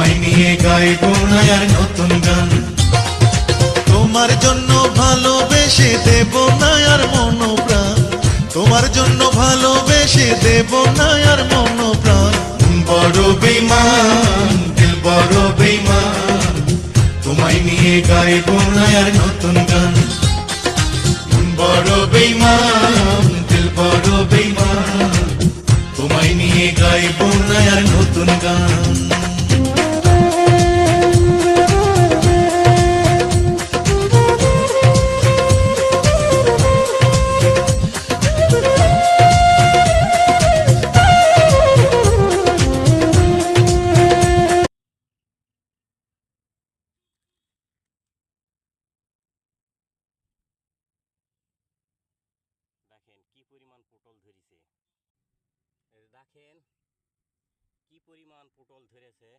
তোমায় নিয়ে গাইবো না আর নতুন গান। তোমার জন্য ভালোবেসে দেব না আর মন প্রাণ, তোমার জন্য ভালোবেসে দেব না আর মন প্রাণ। বড় বেঈমান দিল বড় বেঈমান, তোমায় নিয়ে গাইবো না আর নতুন গান। বড় বেঈমান দিল বড় বেঈমান, তোমায় নিয়ে গাইবো না আর নতুন গান। দেখেন কি পরিমাণ পটল ধরেছে, দেখেন কি পরিমাণ পটল ধরেছে।